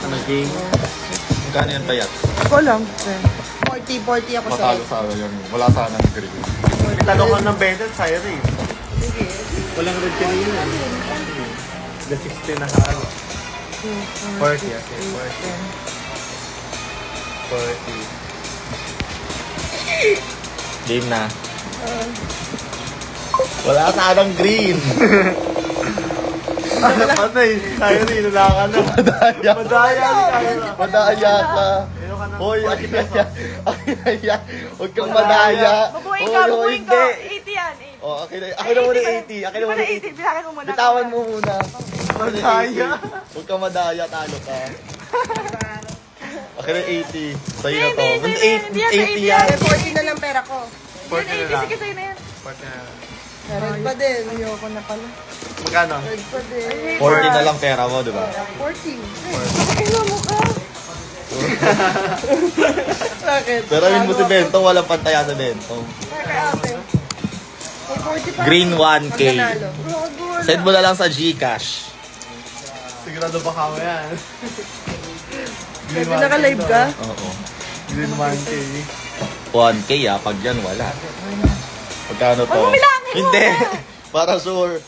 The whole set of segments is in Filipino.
Ano game? Magkano yan payat? Ako lang. 40 ako Matalo sa'yo. sa yan. Wala sanang green. May tanong ka ng better, sa'yo rin. Sige. Walang red kanina. The 60 na halo. 40, okay. 40. Game na. Wala sanang green. Ano patay? Sa'yo rin, wala ka na. Madaya. Madaya. Madaya ka. Meron ka ng Hoy, 40 akin na pesos. yan. Akin na yan. Huwag kang madaya. Babuhin Hoy, ka, hoy, babuhin ko. hindi. 80 yan, 80. Oh, akin na muna 80. Akin na muna 80. 80. Bilangin mo muna. Bitawan mo muna. Madaya. Huwag kang madaya, talo ka. Akin na 80. Sa'yo na to. Hindi, hindi, hindi yan, 80 hindi yan. Kaya 40 na lang pera ko. 40 na Yan, lang. 80. Sige, sa'yo na yan. 40 na lang. Red pa din. Ayoko na pala. Magkano? Red pa din. 40 na lang pera mo, di ba? 40. Ino mo ka. Bakit? Pero yun mo si Bento, walang pantaya sa Bento. Kaya ate. May 40 pa. Green 1K. Pag nanalo. Send mo na lang sa Gcash. Sigurado baka mo yan. Pwede naka-live ka? Oo. Green 1K. 1K pag yan wala. Magkano to? Huwag mo bilangin mo Hindi. na. Para sure.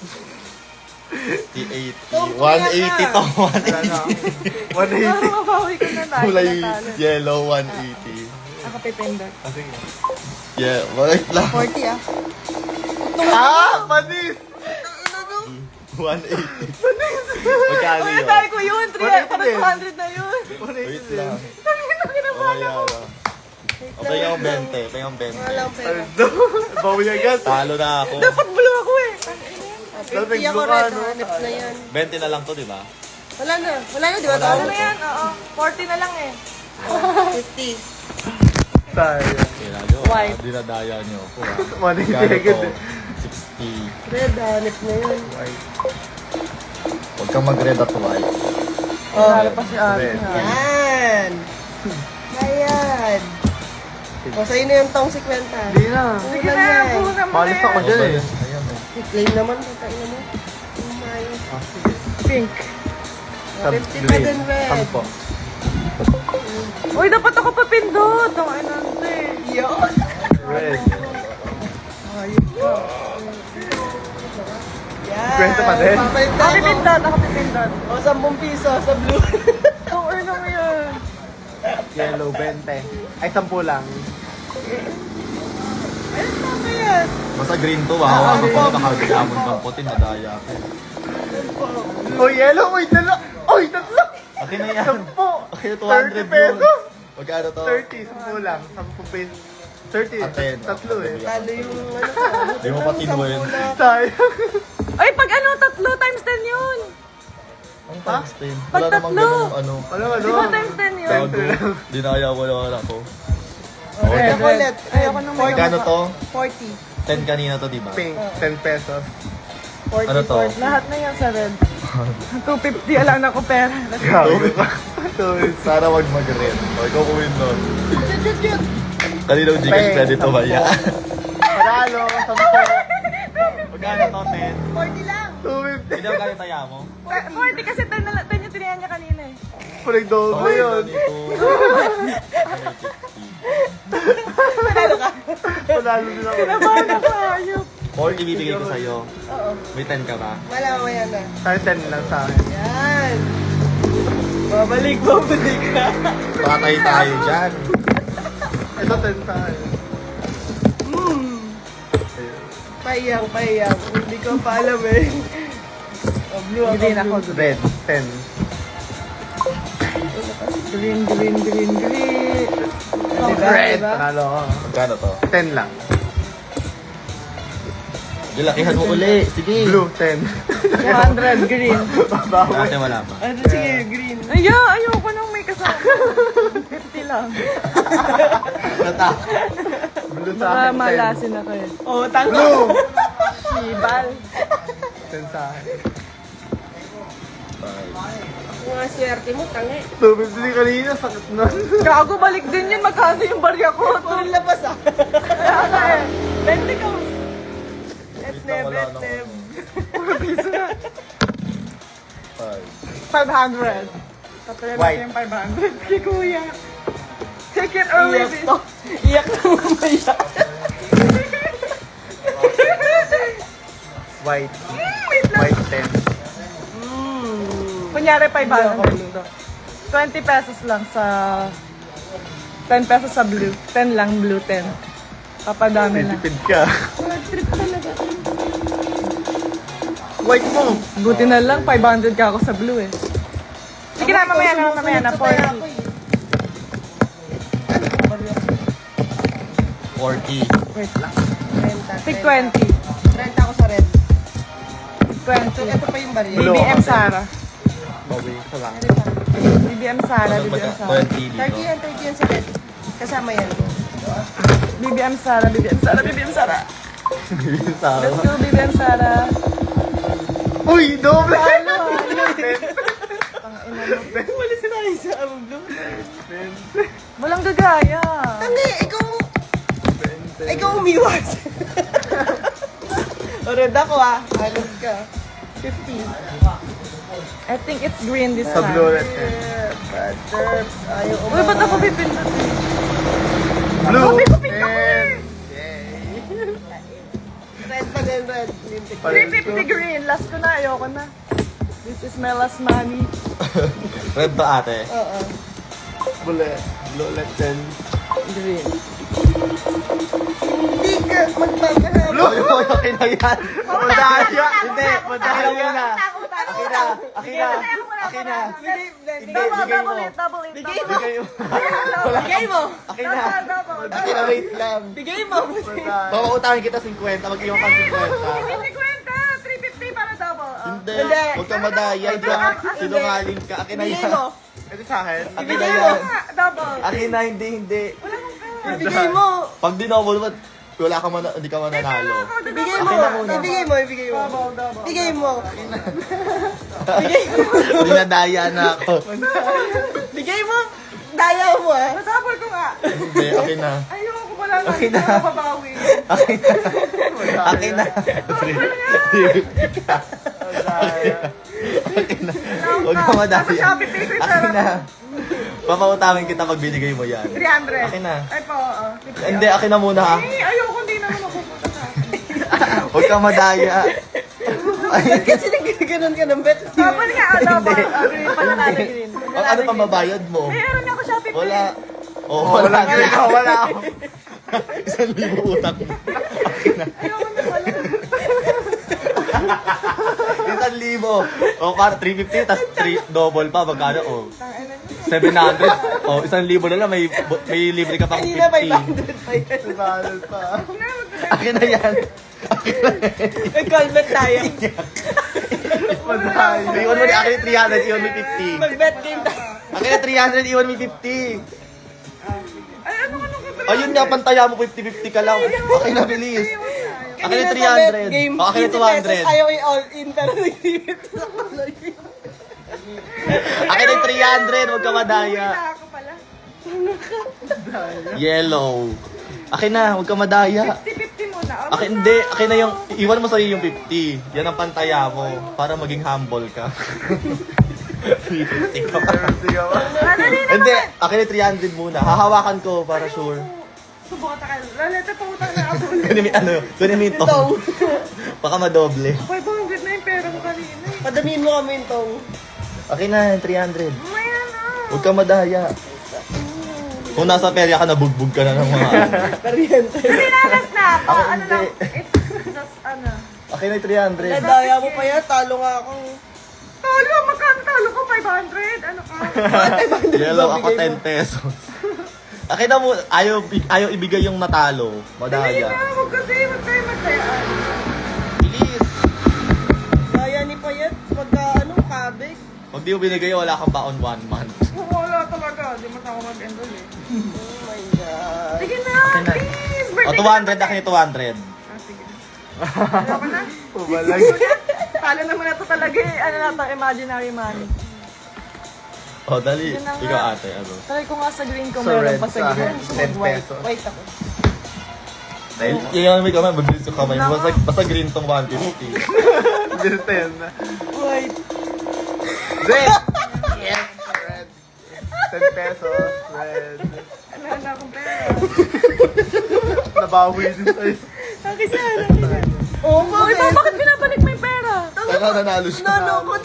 80. Tungkol 180 to. Wala na. 180. 180. Mababawi ko na tayo. Kulay Natalo. yellow 180. Ako pipindot. Ah, sige. Yeah, wait lang. 40 ah. Ah! Panis! 180. Magkano Uy, yun? tayo ko yun. 180 Parang din. 200 na yun. 180 Wait din. lang. Sabi ko, kinabahan ako. Okay yung 20. Okay yung 20. Walang pera. Bawi agad. Talo na ako. Dapat blue ako eh. 50 ako red. Hanip na yan. 20 na lang to, di ba? Wala na. Wala na, di ba? Ano na yan? Oo. 40 na lang eh. 50. Tayo. Kaya nyo, White. dinadaya nyo ako. 180 Magkano agad to? eh. 60. Red, hanip na yun. Huwag kang mag-red at white. Oh, Lalo pa si Ari. Red. yan. Ayan. O, sa'yo na yung tong 50. Hindi na. Sige na, buho naman Malis ako dyan eh. Ayan eh. Plain naman, tatain mo. Umayos. Ah, sige. Pink. 50 pa din, red. Sampo. Uy, dapat ako papindot. Ang inante. Yun. Red. Ayun ka. Yan. 20 pa din. Papalit Ako ako. pipindot, ako pipindot. O, 10 piso sa blue. Ang ano mo yan? Yellow, 20. Ay, 10 lang. Ayun, tama yan. Basta green to, wow. Ano ko, nakagayamon kang puti, madaya ako. Oh, yellow. Uy, dala. Uy, tatlo. Akin na yan. 10. Akin na 30 200 pesos. yun. Magkano to? 30, 10 lang. 10 pesos. 30, Ah, 10. tatlo eh. Talo yung ano ko. Di mo pa tinuin. Sayang. Ay, pag ano, tatlo times 10 yun. Ang times 10. Pag Wala namang tatlo. ganung ano. Ano, ano? Di ba times 10 yun? Gago. Dinaya ko lang ako. Red ako ulit. Ayoko nang may Magkano to? 40. 10 kanina to, di ba? Pink, 10 pesos. 40, Ano to? 40. Lahat na yan sa red. 250 alam na ko pera. Gago ka. Sana wag mag-red. O, ikaw kuwin nun. Shoot, shoot, shoot. Kanina yung Gcash pwede to ba yan? Panalo, 10. Magkano to, 10? 40 lang. 250. Hindi magkano taya mo? 40 kasi 10 na lang, 10 yung tinayan niya kanina eh. Pulig doble yun. Panalo din ako. Kinabahan ako, ayop. 40 ibibigay ko sa'yo. Oo. May 10 ka ba? Wala, mamaya na. Tayo 10 lang sa akin. Yan. Babalik ka. Patay tayo dyan. Ito 10 sa akin. Payang. Hindi ko pa alam eh. Oh, blue ako. Green ako. Red, 10. Green. Red. Diba? Panalo ako. Magkano to? 10 lang. Gilakihan mo uli. Sige. Blue, 10. 200, green. Bawi. Dati wala pa. Ano, sige, green. Ayoko nang may kasama. 50 lang. Blue sa Baka akin, 10. malasin ako eh. Oh, tanga. Blue! Sibal. 10 sa akin. Mga swerte mo, tanga eh. 250 kanina, sakit nun. Gago, balik din yun. Magkano yung barya ko? Puro labas ah. Kaya nga eh. 20 ka. Etneb. Piso na. 5. 500. Kapala White. natin yung 500 kay Kuya. Take it or leave it. Iyak na mamaya. White. Wait lang. White 10. Kunyari 500 to. 20 pesos lang sa... 10 pesos sa blue. 10 lang, blue 10. Papadami lang. Tipid ka. Trip talaga. White mo. Buti na lang, 500 ka ako sa blue eh. Sige na, mamaya na, 40. 40. Wait lang. 30. Tig 20. 30 ako sa red. Tig Ito 20. pa yung barya. Blue. BBM Sara. Bawi ka lang. BBM Sara, Ano BBM ba? Sara. 20 dito. 30 yan sa red. Kasama yan. BBM Sara, BBM Sara, BBM Sara. Sara. Let's go, BBM Sara. Uy, doble! Wala sila isa ang blue. Walang gagaya. Hindi, ikaw umiwas. O red ako Hanod ka. 50. I think it's green this Sa blue time. red 10. Bad terms. Ayaw Uy, ba't ako pipindot? Blue! Sabi ko, pick ako 10. eh. Red pa din, red. 350 green. Last ko na, ayoko na. This is my last money. Red ba ate? Oo. Bullet. Blue ulit 10. Green. Hindi ka magpapahal. Blue! Okay na yan. Madaya! Hindi, madaya muna. Akin na. Akin na. Akin na. Double it, double it. Bigay mo. Bigay mo. Bigay mo. Akin na. Double. Akin na, wait lang. Bigay mo. Papautangin kita 50. Mag-iwan ka 50. Hindi kwenta. 350 para double. Hindi. Hindi. Huwag kang madaya. Sinungaling ka. Akin na Bigay yan. mo. Ito sa akin. Akin na Bigay yan. Double. Akin na, hindi. Bigay mo. Pag dinobol mo, wala ka man, hindi ka mananalo. Ibigay mo. Akin na muna. Ibigay mo. Ibigay mo. Double. Bigay mo. Dinadaya na ako. Bigay mo. Daya mo Double ko nga. Hindi, akin na. Ayoko ko wala na. Akin na. Hindi ako babawi. Akin na. Akin na. Akin na. Huwag ka Nasa madaya. Shopee Pay ko yung Akin pera na. ko. Papautangin kita pag binigay mo yan. 300. Akin na. Ay po, oo. Hindi, akin na muna ha. Ay, ayoko, hindi naman mapupunta sa akin. Huwag ka madaya. Ba't kasi nagkaganon ka ng bet? Double nga, double. Green pala na green. Ano pang babayad mo? Meron ako Shopee Pay. Wala. Oh, Wala wala. ka, wala ako. 1,000 utang mo. Akin na. Ayoko na wala. 1,000. O, para 350, tas 3 double pa. Magkano? O, Tangina niyo. 700. O, 1,000 na lang. May libre ka pa kung Kanina 50. 500 pa yan. Subalot pa. Akin na yan. Nag-callback tayo. Madaya. Iwan mo ni akin yung 300, iwan mo yung 50. Mag-bet game tayo. Akin na 300, iwan mo yung 50. Ay, ano ko Ayun nga, pantaya mo 50-50 ka lang. Akin na, bilis. Akin na 300. Game, O, akin na 50 pesos, 200. ayaw i-all-in, pero nag-limit sa kulay. Akin na 300, huwag ka madaya. ako pala. Yellow. Akin na, huwag ka madaya. 50-50 muna. Akin, hindi. Akin na yung, iwan mo sa'yo yung 50. Yan ang pantaya mo. Para maging humble ka. 350 ka pa. Madali na. Hindi, akin na 300 muna. Hahawakan ko para sure. Subukan ka. Lalete pa utang na ako. Kunin mo yung tong. Baka madoble. 500 na yung pera ko kanina. Padamihin mo kami itong. Akin na, 300. Maya na. Huwag ka madaya. Kung nasa perya ka, nabugbog ka na ng mga... Karyente. Pinanas na pa. Ako Ano lang. hindi. It's just ano. Akin na 300. Nadaya mo pa yan, talo nga akong. Talo, magkano talo ko? 500? Ano ka? Yellow ako 10 pesos. Akin na mo, ayaw ibigay yung natalo. Dali Madaya. na. Huwag kasi. Huwag kayo magdayaan. Bilis. Daya ni Payet, pagka kabig. Pag di mo binigay, wala kang baon 1 month. Wala talaga. Di mo na ako mag-enroll eh. Oh my God. Sige na. Akin na. Please. O, Birthday 200. Akin yung 200. Ah, sige na. Ayoko na. Pumalag. Talo naman na to talaga eh. Ano na to? Imaginary money. O, dali. Yun na nga. Ikaw ate, ano? Try ko nga sa green kung Sa meron red pa sa sa green. akin, 10 pesos. Wait ako. Dahil, yung may kamay, mabilis yung kamay. Basta green tong 150. Bilten na. Wait. Red! Yes, red. nabawi din sa'yo. Akin sana. Oo, Uy, bakit pinabalik mo yung pera? Tanga, nanalo siya. Nalokot.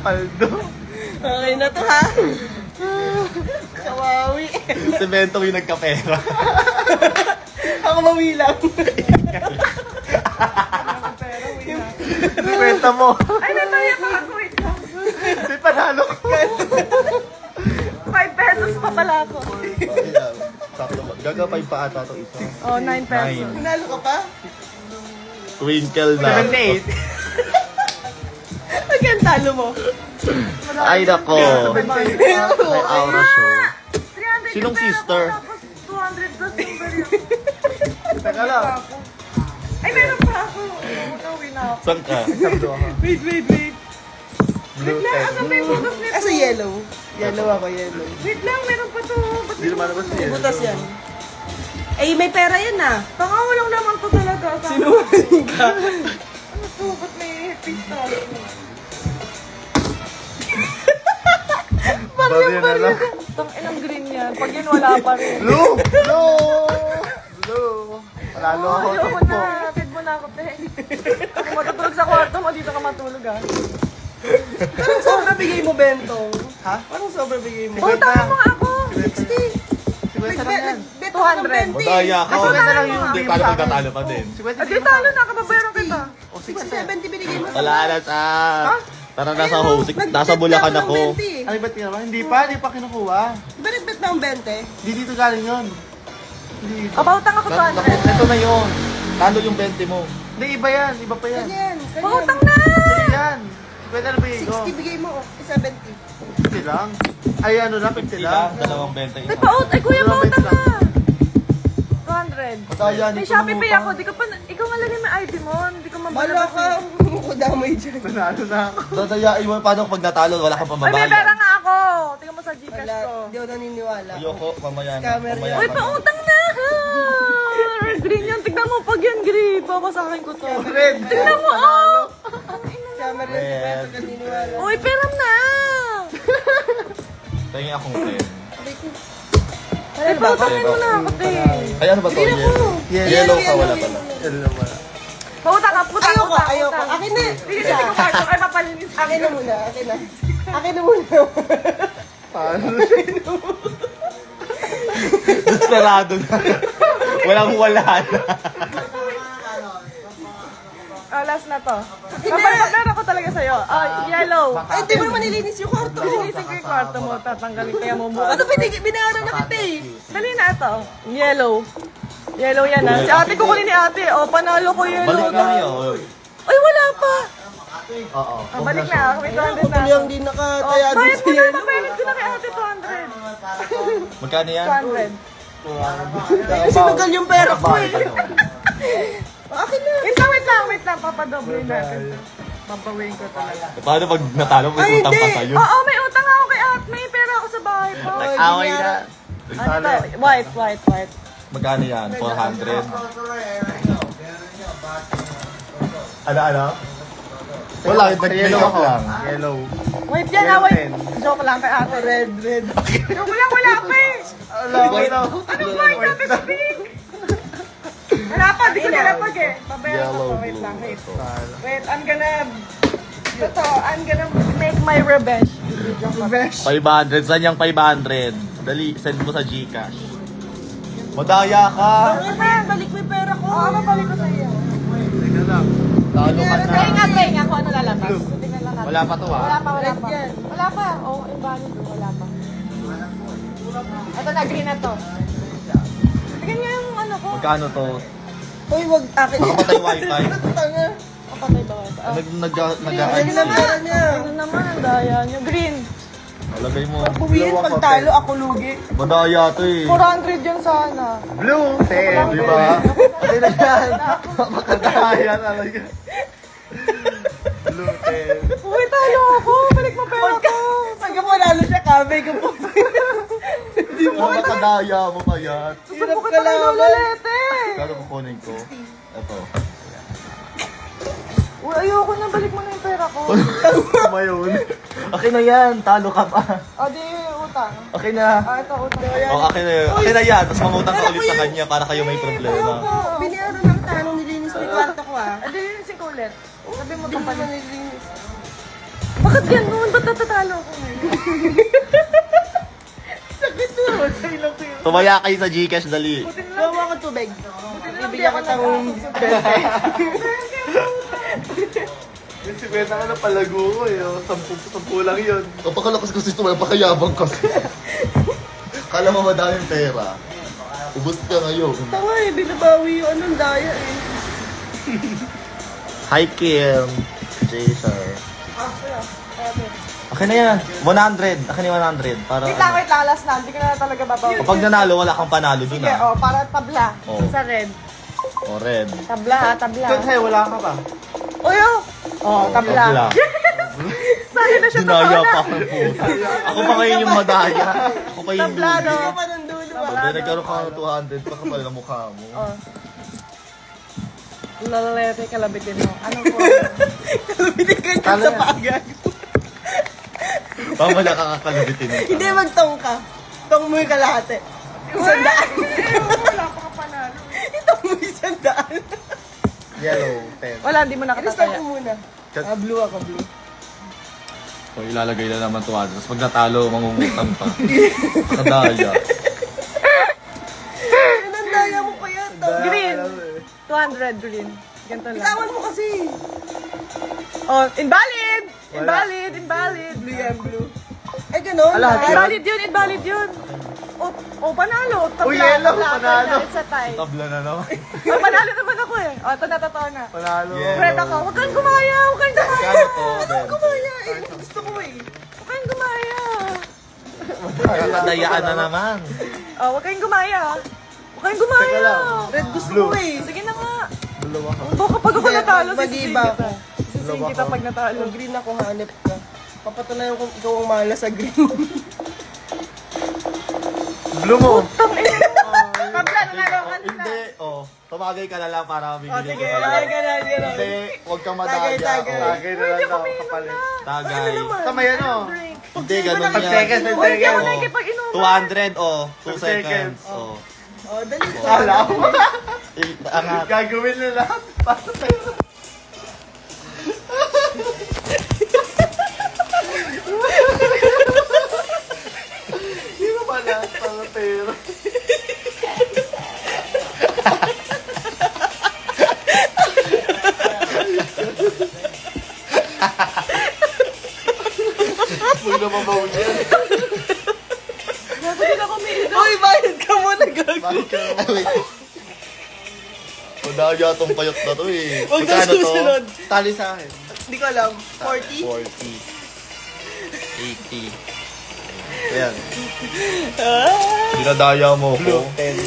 Paldo. Okay na to, ha? Kawawi. Si Bentong yung nagkapera. Ako mawilang. Kwenta mo. Ay, nataya pa ako. Wait lang. May panalo ko. 5 pesos pa pala ako. Ayan. Sakto ba? Gagapay pa ata ito isa. Oh, 9 pesos. 9. Pinalo ka pa? Twinkle na. 78. Magkano talo mo? Ay, nako. May aura show. 300 Sinong yung pera sister? ko, tapos 200 plus yung baril. Teka lang. Ay, meron pa ako. Uwi na ako. Saan ka? Sabdo ako. Wait. Blue Wait lang, 10. asan ba yung butas nito? Sa yellow. Yellow ako, yellow. Wait lang, meron pa to. Ba't Hindi lumalabas niya. Butas yan. Eh, may pera yan, ah. Baka walang naman to talaga. Sinungaling ka. Ano to? Ba't may pistol? Barya na lang. Tang ilang green yan. Pag yun, wala pa rin. Blue! Blue! Panalo ako. Ayoko na. Feed mo na ako, te. Kung matutulog sa kwarto mo, dito ka matulog, ah. Parang sobra bigay mo, Bentong. Ha? Parang sobra bigay mo. Utang mo nga ako. 60. 50 lang yan. Beto ka ng 200. 20. Madaya ka. Kasi na lang yung Hindi, game paano sa akin. magtatalo pa din? 50 Ah, di talo na. Kababayaran kita. O 70 binigay mo. Wala na sa... Tara, nasa hosik. Nasa Bulacan ako. Ay, ba't ka naman? Hindi pa kinukuha. Ba nagbet na ang 20? Hindi dito galing yun. Hindi dito. Pautang ako 200. Ito na yun. Talo yung 20 mo. Hindi, iba yan. Iba pa yan. Ganyan. Pautang na! Hindi yan. 50 na bigay ko. 60 bigay mo. 70. 50 lang. Ay, ano lang, 50 lang. Dalawang 20 Ay, isa. Ay, kuya, pautang na! 200. Madaya, May hindi Shopee Pay tumutang. ako. Di ko pa, ikaw nga lagay may ID mo. Hindi ko Malo mabalabas. ka. Kudamay dyan. Nanalo na ako. Dadayain mo paano pag natalo, wala kang Ay, may pera pamabayan. nga ako. Tingnan mo sa Gcash Wala. ko. Hindi ako naniniwala. Ayoko, mamaya na. Scammer Mamaya yan. Uy, na. pautang na! Green yan. Tignan mo pag yan, green. Babasahin ko to. Red. Tignan mo, oh! Camera yun. Di ba ako naniniwala? Uy, peram na! Tingin akong 10. Ay, pautangin mo na ako, te. Ay, ano ba to? Yellow. Yellow ka, wala pala. Ano naman? Pautang ka, putang, Ayoko, utang, ayoko. utang. Akin na. Hindi kasi ko karto. Ay, papalinis. Akin na muna. Akin na. Akin na muna. Paano? Desperado na. Walang wala na. Oh, last na to. Papapapera ko talaga sa'yo. Oh, yellow. Ay, di mo manilinis yung kwarto mo. Linisin ko yung kwarto mo. Tatanggalin kaya mo bukas. Ano, binayaran na kita eh. Dali na ito. Yellow. Yellow yan ah. Si ate ko kunin ni ate. Oh, panalo ko yellow. Balik lang yun. Ay, wala pa. Oo. Ah, balik na. May 200 na. Kung yung di Oh, nakataya dun bayad sa mo na. yelo. Pabayad ko na kay ate 200. Magkano yan? 200. Kasi magal yung pera ko eh. Akin na. Wait lang. Papadoble natin to. Papawain ko talaga. Paano pag natalo, may Ay, utang pa hindi. sa'yo? Oo, may utang ako kay ate. May pera ako sa bahay pa. Nag-away na. Ano to? White. Magkano yan? 400? Ano? Wala, nag-make up lang. Yellow. Wait yan ah, wait. Joke lang kay ate. Red. Joke lang, wala pa eh. Ano? Anong white? Sabi ko pink. Wala pa, di ko nilapag eh. Pabayaran ko Yellow, to. Wait blue. lang, wait. Wait, I'm gonna make my revenge. Revenge. 500. Saan yung 500? Dali, send mo sa Gcash. Madaya ka! Balik mo yung pera ko. Oo, mabalik ko sa iyo. Teka lang. Talo ka na. Pahinga kung ano lalabas. Tingnan lang natin. Wala pa to Wala ah. pa. Red yan. Wala pa. Oo, invalid. Wala pa. Ito na, green na to. Tingnan niya yung ano ko. Magkano to? Uy, wag akin. Nakapatay wifi. Tanga. Kapatay ba ito? Akin na pera niya. Ano naman, ang daya niyo. Green. Lagay mo. Buwiin pag talo ako lugi. Madaya to eh. 400 yan sana. Blue. 10. Di ba? Pati na yan. Makadaya talaga. Blue 10. Uy, talo ako. Balik mo pera ko. Pag ako lalo siya, kamay ko po. Di mo makadaya mo pa yan. Susubo kita kay Lolo Lete. Kano kukunin ko? Ito. Uy, ayoko na. Balik mo na yung pera ko. Kumayon. Okay na yan. Talo ka pa. O, di, utang. Okay na. Ito, utang. Okay na yun. Okay na yan. Tapos mangutang ka ulit sa kanya para kayo may problema. Binayaran ng tanong nilinis mo yung kwarto ko ah. Adi, linisin ko ulit. Sabi mo Hindi itong pa pala. nilinis. Bakit ganun? Ba't natatalo ako ngayon? Sakit na. Sa'yo lang ko yun. Tumaya kayo sa Gcash, dali. Buti na lang. Gawa ko tubig. Bibigyan Bibigyan ko ko tayong Yung 50 ka na palago ko eh. 10 lang yun. Napakalakas kasi ito, napakayabang kasi. Kala mo madaming pera. Ubus ka ngayon. Tanga eh, binabawi yung anong daya eh. Hi, Kim. Jason. Okay na yan. 100. Akin yung 100. Para Wait lang, last na. Hindi ko na talaga babawi. Kapag nanalo, wala kang panalo dun Sige, ah. para tabla. Oh. Sa red. O, red. Tabla ha, tabla. Doon sa'yo, wala ka pa. Uy, oh! Oh, tabla. Sa'yo na siya Dinaya totoo pa na. ako ng puta. Ako pa ngayon yung madaya. Ako pa yung Tabla, no? Hindi ka pa nandun, di ba? Sabi, nagkaroon ka ng 200 pa kapal na mukha mo. Oh. Lalete, kalabitin mo. Anong po? Kalabitin ka dyan sa pagag. Mamala ka kakalabitin mo. Hindi, magtong ka. Tong mo yung kalahati. Isang daan. Wala pa ka panalo. Itong mo isang daan. Yellow, 10. Wala, hindi mo Restart nakatataya. ko muna. Blue ako, blue. So, ilalagay na naman 200. Tapos pag natalo, mangungutang pa. Kadaya. Anong daya mo pa yata? Green. Alam mo eh. 200 green. Ganito lang. Itawan mo kasi. Oh, invalid! Invalid, invalid. Blue yan, blue. Ay, ganun. Ala, ah. Invalid yun, invalid yun. Oh, panalo. Tabla, Uy, yellow, tabla, panalo. It's a tie. Tabla na naman. Oh, panalo naman ako eh. Oh, ito na, totoo na. Panalo. Yeah. Red ako. Huwag kang gumaya, huwag kang gumaya. Kano to? Anong kumaya eh? Gusto ko eh. Huwag kang gumaya. Kakadayaan na naman. Oh, huwag kang gumaya. Huwag kang gumaya. Teka lang. Red gusto Blue. ko eh. Sige na nga. Dalawa ka. Oh, kapag ako Hindi, natalo, mag-iba sisihin ako. kita. Sisihin kita pag natalo. Kung green ako, hanip ka. Papatunayan kung ikaw ang mahala sa green. Blue mo. Tabla, nanalo ka na. Hindi, tumagay ka na lang para Oh, bibili sige. ko Ay, kayo. ganun, ganun. Hindi, huwag kang Tagay, madaya. tagay. Tagay na lang daw, kapalit. Tagay. Tama yan o. Drink. Hindi, ganun Pag yan. second, Uy, hindi ako Oh. nakikipag-inuman. 200, 2 Pag seconds. seconds. Oh, dali ko. Wala mo. Angat. Gagawin na lahat. Basta tayo. Hindi mo ba lahat pala pera? Huwag na mabaw dyan. Gago din ako may Uy, bayad ka muna, gago. Ay, wait. Madaya tong payot na to eh. Huwag na Magkano to? susunod. Tali sa akin. Hindi ko alam. 40? 40. 80. Ayan. Dinadaya mo ko. 10.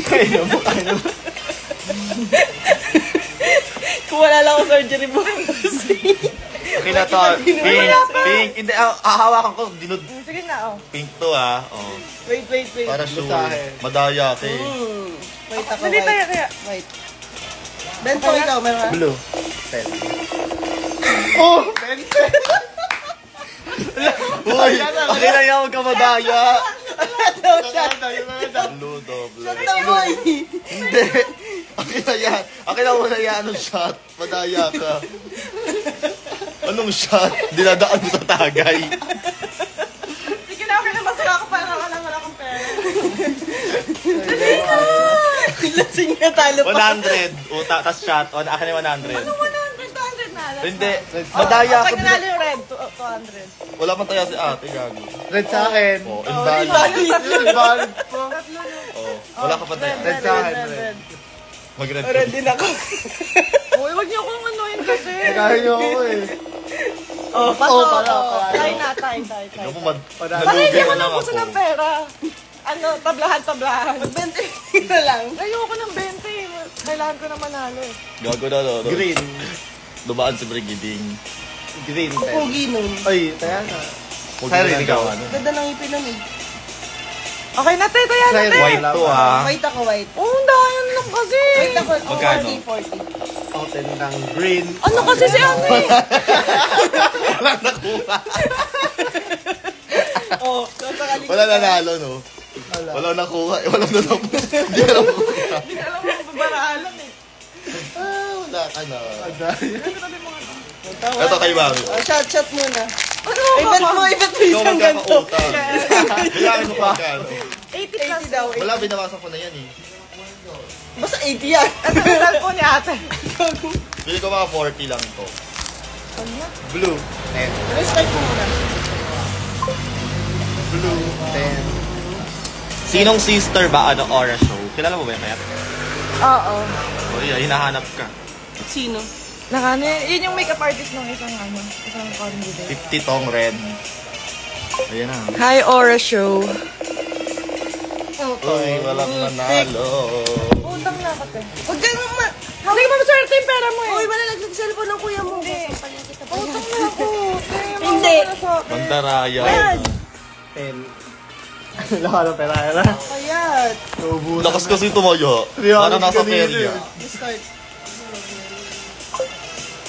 Kaya mo, kaya mo. Kung wala lang ako surgery mo. Okay na to. Pink. Pink. Hindi, hahawakan ko. Sige na, oh. Pink to ah. Oh. Wait. Para sure. Sa akin. Madaya ka eh. Wait ako, Hindi tayo wait. kaya. Wait. Bento, ikaw, meron ka? Blue. 10. Oh! Uy! Okay na yan, huwag ka madaya. Blue, double. Ito, boy. Hindi. Okay na yan. Okay na muna yan. Anong shot? Madaya ka. Anong shot? Dinadaan mo sa tagay. Sige na, okay na. Masaya ako para wala akong pera. Lasing na talo pa. 100. Uta, tas shot. O, akin yung 100. 100, 200 na. Last Hindi. na. Madaya Pag ka. nanalo yung red, 200. Wala man tayo si ate, gago. Red sa akin. Oh, invalid. Invalid po. Oh, wala ka pa tayo. Red sa akin, red. Mag-red Red ka. din ako. Uy, wag niyo akong anuin kasi. Kaya nyo ako eh. Oh, Pato, pala. Tay na, tay. Ikaw mo, Para nalugi hindi na mo lang lang gusto ako. ng pera. Ano, tablahan. Magbente na lang. Ayoko ng 20. Kailangan ko na manalo eh. Gago na, no? Green. Dumaan si Brigiding. Green 10. Pugi nun. Ay, kaya na. Huwag Sorry, mo na ikaw. gawa, no? Ganda ng ipin nun eh. Okay na, tay. Kaya na, Sorry, tay. White to, ah. White ako, white. Oh, ang dayan lang kasi. White ako, Magkano? 40. Ako 10 ng green. Ano kasi si ano eh? Walang nakuha. Oh, sasakaling Wala nanalo, no? Wala nakuha. Wala natapos. Hindi ka lang makuha. Hindi ka alam mo babaralan eh. Wala ka na. Ano natin mga to? Ito kay Mami. Oh, shot muna. Ano Ibat ba? mo Ikaw isang ganito. magkakautang. Bilangin mo pa kano. 80 plus. 80 daw. Wala, binawasan ko na yan eh. Basta 80 yan. Ito yung cellphone ni ate. Bili ko mga 40 lang to. Blue. Respect mo muna. Blue. 10. Sinong sister ba ano Aura Show? Kilala mo ba yan kaya? Oo. O yeah, hinahanap ka. Sino? Nakano, yun yung makeup artist ng isang candidate. 50 tong red. Ayan na. Hi, Aura Show. Uy, walang nanalo. Utang na ako, te. Huwag kang ma... Hindi ka maswerte yung pera mo eh. Uy, wala nag-cellphone ng kuya mo. Hindi. Sampalin kita pa. Utang na ako. Hindi. Bandaraya. Ayan. 10. Wala ka ng pera na. Kayat. Naubusan Lakas kasi tumayo. Para nasa perya. Start.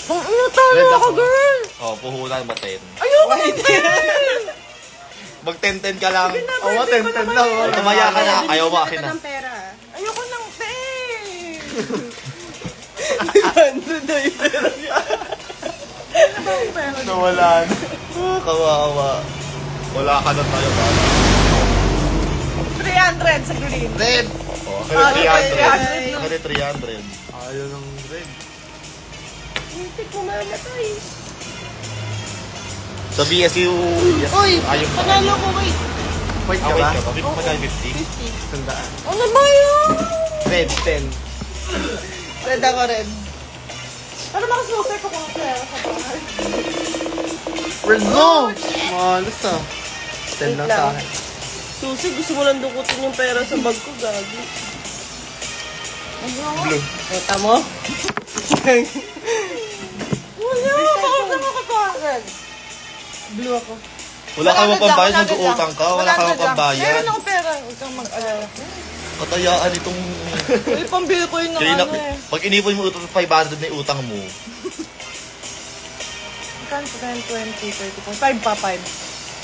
Ano talo Red ako, ako. girl? Oh, puhunan ba 10? Ayoko na, te. Mag 10-10 ka lang. Oo, 10-10 lang. Oh, tumaya ka na. Ayaw mo akin na. ng pera. Ayoko nang, te. Nawalan. Kawawa. Wala ka na tayo ba? 300 sa green. Red! Oh, akin Ah, na 300. 300. Akin na 300. Ayaw ng red. Hindi ko mamatay. Sa BSU, Uy, ayaw ka. panalo ko, wait. White ka Wait ba? ka ba? Bigyan mo magkano 50? 50. Sandaan. Ano ba yun? Red, 10. Red ako, red. Para makasusay ko kung pera sa bahay. Red go! Malas ah. 10 Wait lang lang. sa akin. Susi, gusto mo lang dukutin yung pera sa bag ko, gagi. Blue. Kita mo? Wala, pautang ako to. Red. Blue ako. Wala ka mo pambayad, 100 lang. mag-uutang ka. Wala ka mo 100 lang. pambayad. Meron akong pera. Huwag kang mag-alala. Katayaan itong... Uy, pambili ko yun ng Kaya ano eh. pag inipon mo utang 500 na utang mo, Kan 10, 20, 30, 5 pa, 5.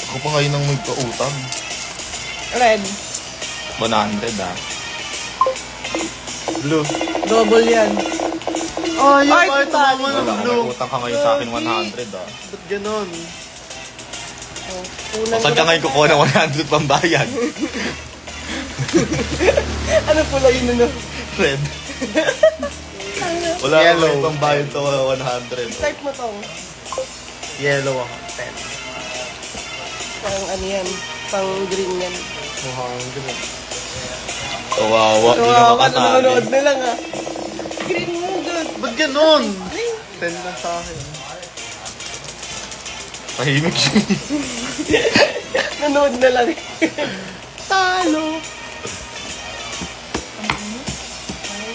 ako pa ngayon ang magpa-utang. Red. 100 ah. Blue. Double yan. Ay, Ay, bakit totally. tumama ng Wala ka blue? mag-utang ka ngayon sa akin 100 ah. Ba't ganon? Unang O saan ka ngayon kukuha ng 100 pambayad? Ano pula yun, ano? Red. Wala ka Yellow. ngayon pambayad sa 100. Start mo tong. Yellow ako. 10. Pang ano yan. Pang green yan. Mukhang ganun. Kawawa, di na Kawawa na makasali. nanonood na lang ah. Green mo, good. Ba't ganon? 10 lang sa akin. Tahimik siya. Nanood na lang. Talo.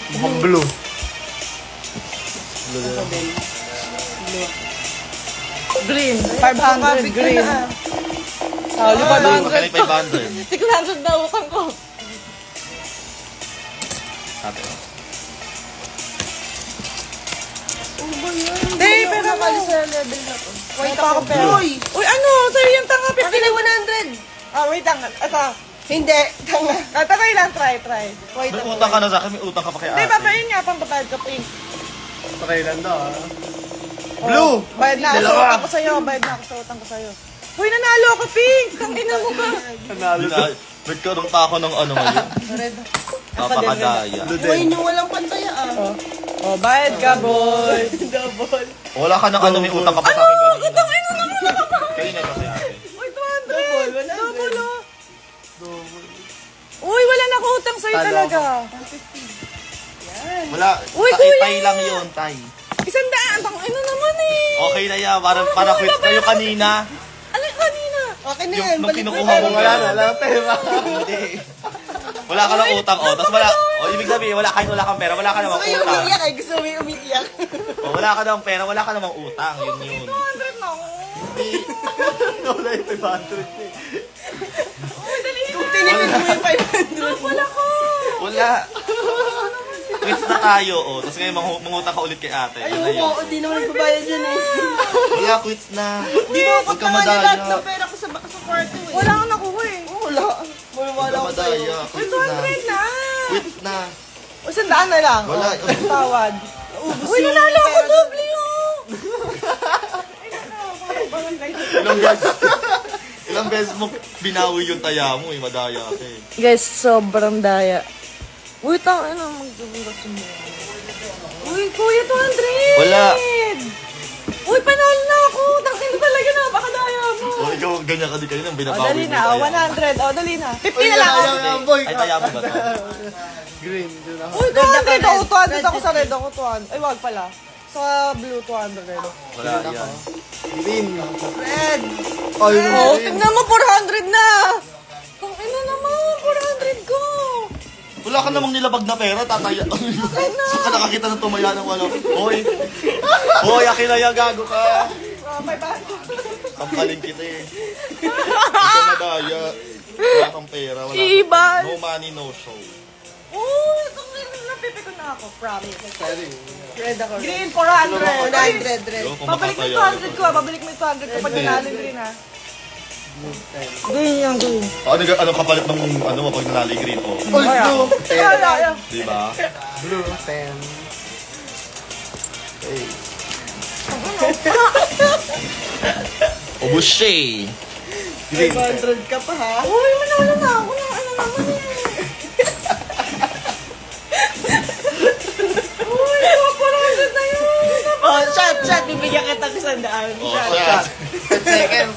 Mukhang blue. Ako din. Blue. Green. 500 green. Talo Blue, 500 magkano yung 500? 600 na utang ko. Ate. Ano ba yan? Hindi, pero ako nakali sa level na to. Wait ako pera. Uy! Uy, ano? Sa'yo yung tanga. Akin na 100! Ah, wait lang. Ito. Hindi, tanga. Try lang. Try. Wait May ako. utang ka na sa akin, may utang ka pa kay Hindi, ate. babayin nga. Pambabayad ka, pink. Patay lang daw ah. Blue! Bayad na ako sa utang ko sa'yo. Bayad na ako sa utang ko sa'yo. Uy, nanalo ako, pink! Tangina mo ka. Nanalo to. Nagkaroon pa ako ng ano ngayon. Red. Napakadaya. Blue Uy, din. yung walang pantaya ah. Oh, bayad ka, boy. Double. Wala ka ng ano, may utang ka pa sa akin kanina. Kanina kasi ate. Uy, 200! Double, 100. Double, oh. Uy, wala na ako utang sa'yo Talo talaga. Wala. Uy, Tay- kuya! Tay lang yun, tay. 100! Tangina naman eh. Okay na yan, para quits kayo kanina. Ano kanina? Okay na Yung, yan. nung Balik mo kinukuha yan. mo Wala na, wala na pera. Hindi. Wala ka ng utang, oh. Tapos wala, oh, ibig sabihin, kahit wala kang pera, wala ka namang Gusto mo yung utang. umiiyak eh. Gusto mo yung umiiyak. Oh, wala ka namang pera, wala ka namang utang. Yun. 200 na ako. Wala yung 500 eh. Uy, dali na. Kung tinipid mo yung 500. Wala ko. Wala. Quits na tayo, oh. Tapos ngayon, mangutang ka ulit kay ate. Yun na yun. Ayoko, hindi naman nagbabayad yan eh. Wala, quits na. Hindi mo ako Huwag ka lahat madaya. ng pera ko sa kwarto eh. Wala kang nakuha eh. Wala. Wala ko sa'yo. Madaya. Uy, 200 na. Quit na. O, 100 na lang. Wala. Oh, tawad. Ubus Uy, yung nanalo ako pera. doble oh. Ay, nako. Parang barangay. Ilang beses mo binawi yung taya mo eh. Madaya ka eh. Guys, sobrang daya. Uy, ano magdubungas mo. Uy, kuya, 200! Wala. Uy, panalo na ako! Tangin na talaga, napakadaya mo! O ikaw, ganyan ka din kayo nang O, binabawi dali mo na. yung O, taya mo. 100. O, dali na. 50 na lang. boy. Ay, taya mo ba to? Green, doon ako. Uy, 200 ako. 200 ako sa red. Ako 200. Ay, wag pala. Sa blue, 200 red. Wala yan. Green. Red. Ay, Oh, tingnan mo, 400 na! Tangin na naman, 400 ko! Wala ka namang nilabag na pera, tataya. Saan ka nakakita ng tumaya ng wala? Hoy! Hoy, akinaya, gago ka! May bago. Sampaling kita eh. Ikaw madaya. Wala kang pera, wala Iban. No money, no show. Uy, tangin na, napipiko na ako. Promise. Red ako. Green, 400. 100, red. Yo, kung Babalik mo yung makataya 200 ko, babalik mo yung 200 ko pag nanalo yung green, ha? Green yung green. Ano kapalit ng ano mo pag nanali green oh? Old blue. Ay. Di ba? Blue, 10. Hey. Ubus siya eh. 500 ka pa ha? Uy, manalo na ako ng ano naman eh. Uy, 400 na yun. Oh, shot. Bibigyan kita ng 100. Oh, shot. 10 seconds.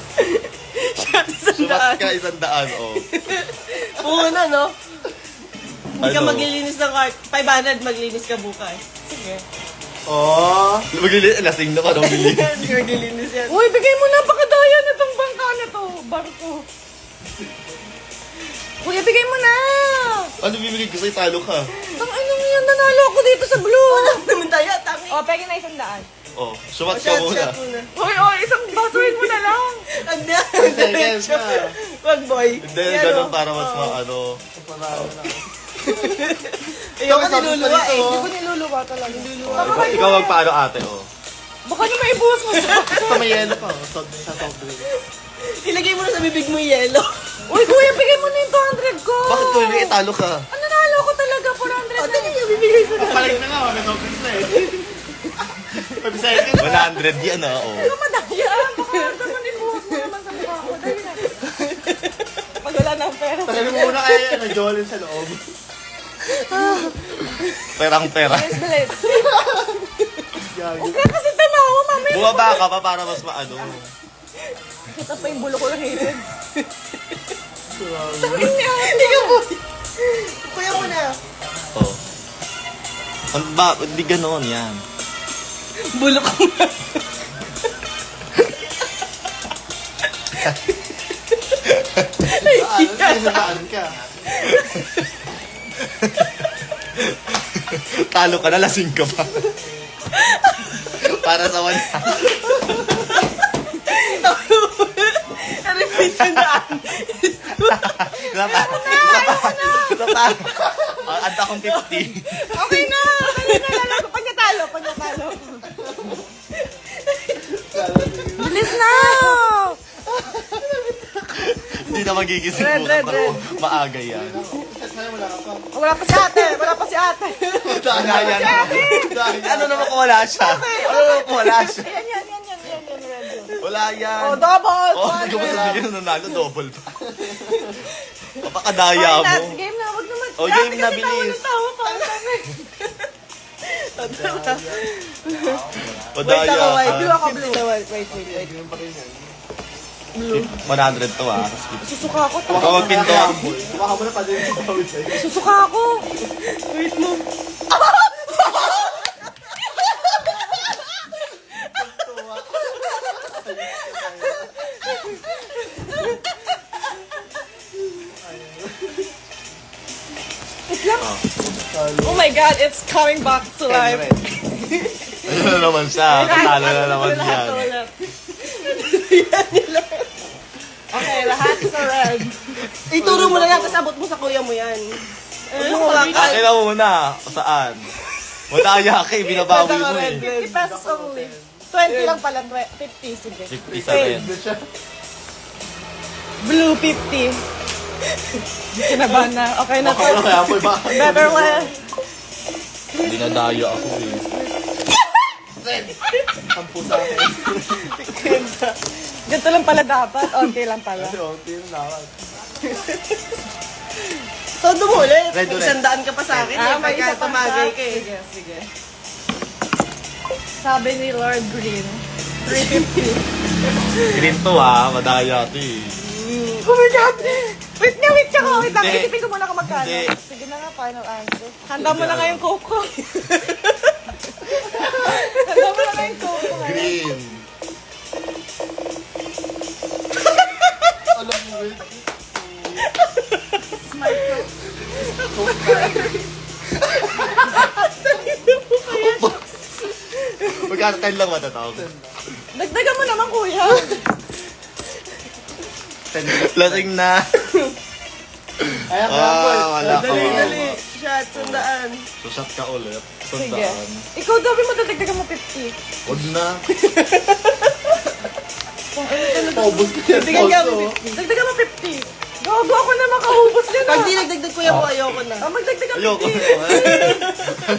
Shot, Sumat 100. ka 100 oh. Una, no? Hindi ka Ano? maglilinis ng cart. 500, maglinis ka bukas. Sige. Oh. Lasing na ka nung bili. Hindi maglilinis yan. Uy, bigay mo na pakadaya na tong bangka na to. Barko. Kuya, bigay mo na. Ano bibigay ko sa'yo, talo ka? Tang ano yan, nanalo ako dito sa blue. Wala naman tayo, tangi. O, pegi na 100. Oh, sumat ka Shot muna. muna. Uy, isang basuin mo na lang. Ang na. seconds na. Wag, boy. Hindi, Yan, ganun oh. para mas maano. Panalo na. Ayoko Sabi niluluwa pa eh. dito. Hindi ko niluluwa talaga. Ikaw magpaano ate oh. Baka na may ibuhos mo sa... Ito may yellow pa. Sa soft drink. Ilagay mo na sa bibig mo yung yellow. Uy, kuya, bigay mo na yung 200 ko. Bakit ko hindi talo ka? Ano, nanalo ko talaga, 400 O, na. dali niya, bibigay ko na. Papalag na nga, may soft drinks na eh. 5 seconds. 100 yan ah oh. Ano madaya? Baka naman ibuhos mo naman sa mukha ko. Dali na. Pag wala ng pera. Tagalin mo muna kaya yan. May jolin sa loob. Perang pera. Bilis, bilis. Gago. Huwag ka kasi tanawa, mami. Bumaba ka pa para mas maano. Kita pa yung bulo ko ng hated. Hindi ka, boy. Kuya mo na. Oh. Ba, hindi ganoon yan. Bulok mo na. Sinabaan ka. Talo ka na, lasing ka pa. Para sa wala. Repeat yung daan. Isa pa. Anda akong 50. Okay na. Dali na, lalo. Pag natalo, pag natalo. Bilis na. Hindi na magigising Red, po. red, red. Maaga yan. Wala pa si ate. Wala pa si ate. Dahil yan. Ano naman kung wala siya? Ano naman kung wala siya? Yan, red. Wala yan. Oh, double. Oh, hindi ko sabihin na nanalo, double pa. Kapakadaya Okay, mo. Nat, game na. Wag naman. Oh, game na, bilis. Tawa pa. Padaya ako, wait. Blue ka. ako, blue. Wait. 100 to ah. Susuka ako. Ikaw magpinto. Baka mo na pa din sa bawit sa'yo. Susuka ako. Wait mo. Oh my God, it's coming back to life. Ano na naman siya? Katalo na naman yan. Okay, lahat sa red. Ituro mo na yan, tapos abot mo sa kuya mo yan. Ano mo lang ka? Akin na muna. Saan? Madaya ka eh. Binabawi mo eh. 50 pesos only. 20 lang pala. 50, sige. 50 sa rin. Blue 50. Kinabahan na. Okay na to. Kaya po ba? Better one. Dinadayo ako eh. Sampu sa akin. Ganito lang pala dapat. Okay lang pala. Kasi okay na naman. So, dumulit. Red ulit. 100 ka pa sa akin. eh. may isa Pagka pang tumagay shot. ka eh. Sige, sige. Sabi ni Lord Green, 350. Green to ah, madaya to eh. Oh my God! Wait nga, wait ka ko. Wait lang, Hindi. isipin ko muna kung magkano. Hindi. Sige na nga, final answer. Handa mo na nga yung coke ko. Handa mo na nga yung coke ko. Green. Smart ko. Magkano 10 lang matatawag? Dagdagan mo naman, kuya. Lasing na. Ayan, Wala ka. Dali, dali. Shot, 100. So, shot ka ulit. Sige. 100. Ikaw daw, mo dadagdagan mo 50. Huwag na. Paubos na yan. Dagdagan ka Also. mo 50. Dagdagan mo 50. Gago ako na makahubos yan. Pag di nagdagdag kuya mo, ayoko na. Magdagdagan 50. Ayoko.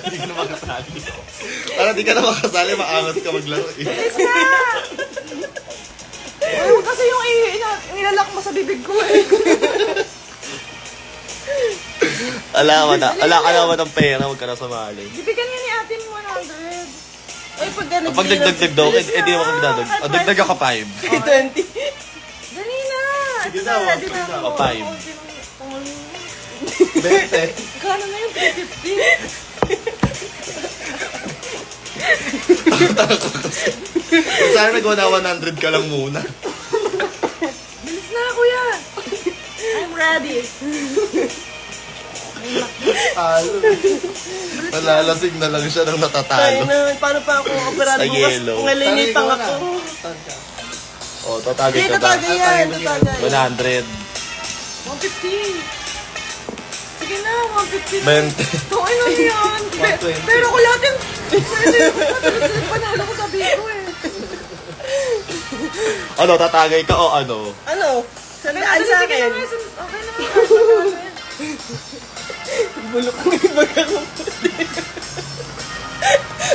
Hindi ka na makasali. Para di ka na makasali, maangas ka maglaro eh. Please na! Ay, huwag kasi yung ilalak mo sa bibig ko eh. Ala ka naman ng pera, huwag ka na sumali. Bibigyan niya ni ate mo 100. Ay, pagka Pag dagdag daw, eh di naman magdadag. Dagdag ako 5. 20. Dali na! Sige Ito na, na, ready sige na na. ako. O, 5. Bente. Kano na yung 350? Sana nag-100 ka lang muna. Bilis na, kuya! I'm ready. Nalalasing na lang siya nang Ay, natatalo. na, paano pa ako operado Sa bukas? yellow. Kung nalilipang ako. O, tatagay Hindi, ka ba? tatagay yan. Tatagay. 100. 150. Sige na, 150. 20. Kung ano yan. 120. Pero ko lahat yung... Sunod-sunod panalo ko sabi ko eh. Ano, tatagay ka o ano? Ano? Sandaan sa Sige akin. na, okay naman. Bulok ko yung baga ko.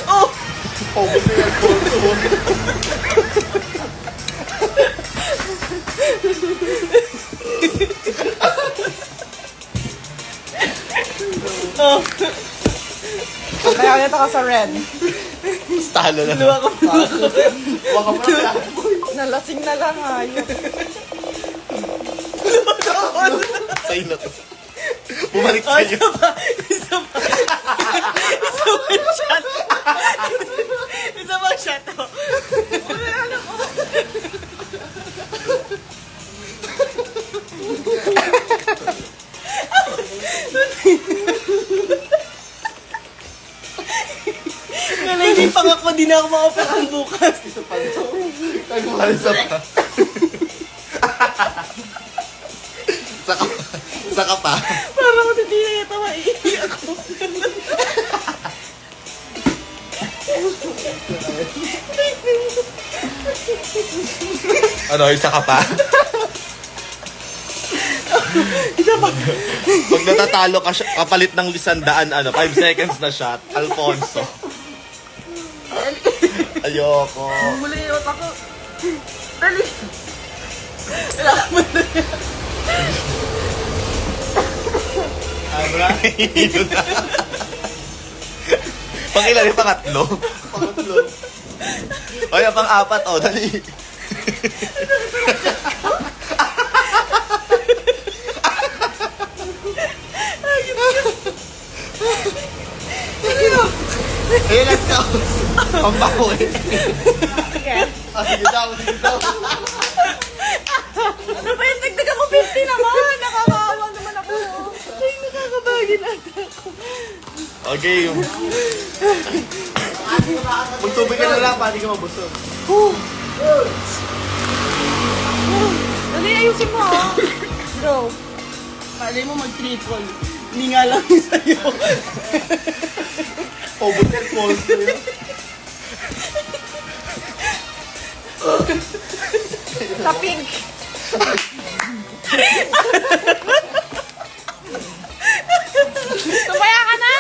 Oh! Paubos na yan. Oh! Kaya ulit ako sa red. Talo na. Luwa ko. Baka mo na. Nalasing na lang hayop. Sa'yo na to. Bumalik Oh, sa'yo. isa pa. Isa pa. Isa pa shot. Isa pa shot. Oh. Nalilipang ako, di na ako ma-operang bukas. Isa pa daw. Isa pa. Saka pa. Parang hindi na ito maiiyak ako. Ano, isa ka pa? Isa pa. Pag natatalo ka, kapalit ng 100, ano, 5 seconds na shot. Alfonso. Ayoko. Muli yung ako. Dali. Ano na? Yun na. Pangilan yung pangatlo. Pangatlo. O yung pang-apat, o, dali. Eh, let's go. Pambaho eh. Sige. Sige daw, sige daw. Ano ba yung dagdagan mo 50 naman? Nakakawa naman ako. Ay, nakakabagin ata ako. Okay. Magtubig ka na lang, pati ka mabusog. Dali, ayusin mo ah. Go. Malay mo mag-triple. Hindi nga lang yung sa'yo. Paubos na yung pulse ko yun. Sa pink. Tumaya ka na!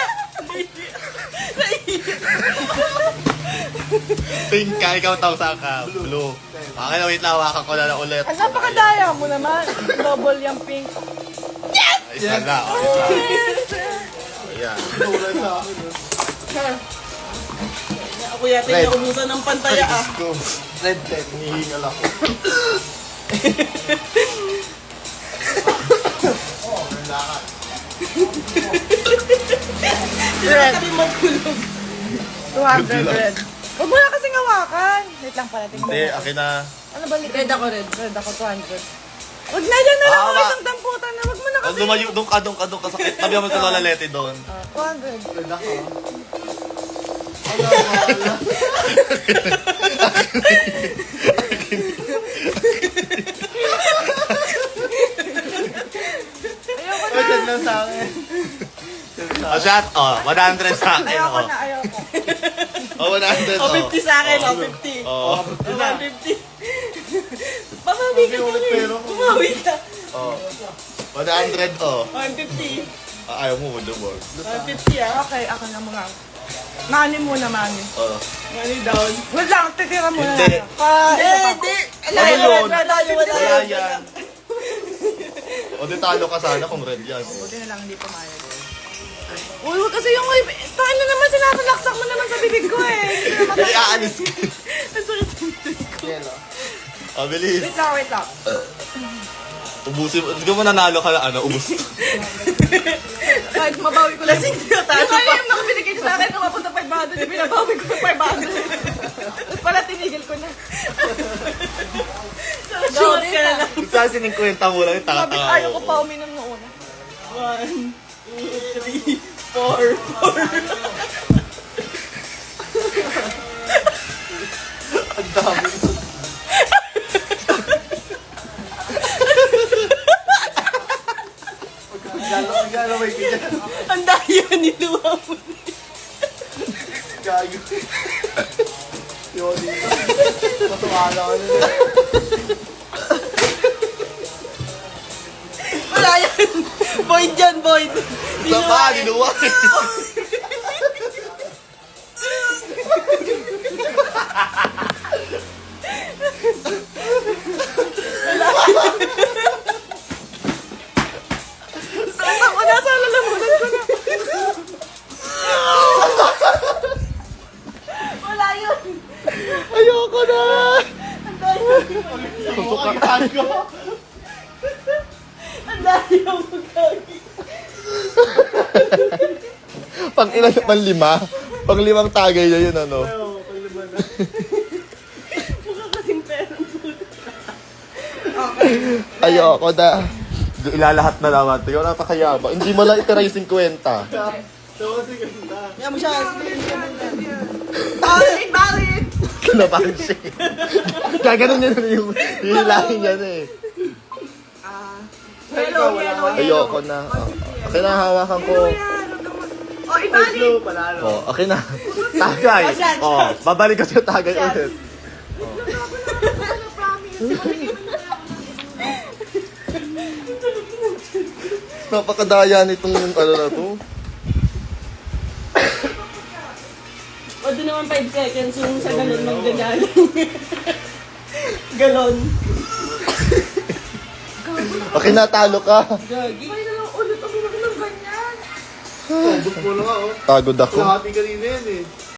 Pink ka, ikaw tausa ka. Blue. Okay na, wait lang, hawakan ko na ulit. Ang napakadaya mo naman. Double yung pink. Isa na, o, isa. Ayan. Ako yata Red. yung umusan ng pantaya ah. Go. Red 10, hihingal ako. Red. Sabi magkulog. 200 red. Huwag mo na kasing hawakan. Wait lang pala, tingnan Hindi, mo. akin na. Ano ba? Red ako, red. Red ako, 200. Huwag na, yan na lang Ah, ako ma- isang damputan na. Huwag mo na Pag kasi. lumayo, doon ka sakit. Tabi mo sa Lola Leti doon. 200. Ayoko na. Dyan lang sa akin. O, shot, o, 100 sa akin, Ayoko o. na, ayoko. O, 100, O, o. 50 sa akin, o, 50. O, 150. Pamawi ka Ulit tuloy. pero. Pumawi ka. o. 100, o. 150. Ah, ayaw mo, lumog. 150 ah. Okay, ako na muna. Mani muna, mani. O. Money down. Wait lang, titira muna Hindi. na. Pa, Hindi. Ano yun? Wala Wala yan. O, di talo ka sana kung red yan. Buti na lang hindi pumayag. Uy, wag kasi yung... Ano naman, sinasalaksak mo naman sa bibig ko eh. Hindi naman Hindi, aalis. Ang sakit ng bibig ko. O, bilis. Wait lang, wait lang. Ubusin mo. Hindi mo nanalo ka na, ano, ubus. Kahit mabawi ko lang. Lasing na tayo Ano pa. yung mga binigay niyo sa akin nung mapunta 500, yung binabawi ko ng 500. Tapos pala tinigil ko na. Short ka na lang. Kung saan siningkwenta mo lang, yung Sabi ko, tanga-tanga ayaw ko mo. pa uminom noong una. 1, 2, 3, 4. Ang dami. Gano'n may ganyan. Ang daya niluwa mo. Gago. Yo, dito. Masukala ka na. Wala yan. Void yan, void. Sa pa, niluwa. Saan ako nasa lalamunan ko na? Wala yun. Ayoko na. Ang daya. Susukaan ko. Ang daya mo gagi. Pang ilan, pang lima? Pang limang tagay na yun, ano? Oo, paglima na. Mukha kasing perang puto. Ayoko na. Ilalahat na naman. Tingnan mo, napakayaba. Hindi mo lang itira yung 50. So, kasi ganda. Yan mo siya. Balik, balik. Kinabahan siya. Gaganon niya na yung hihilahin niya na eh. Yellow, yellow, yellow. Ayoko na. Okay na, hawakan ko. Oh, ibalik. Blue, panalo. Oh, okay na. Tagay. Oh, babalik ko sa tagay ulit. Napakadaya nitong ano na to. O doon naman 5 seconds yung sa galon ng ganyan. Galon. Okay na, talo ka. Gagi. Ay, nalang ulit ako ng ganyan. Oh, bus mo na nga, oh. Pagod ako. Kalahati kanina yan eh.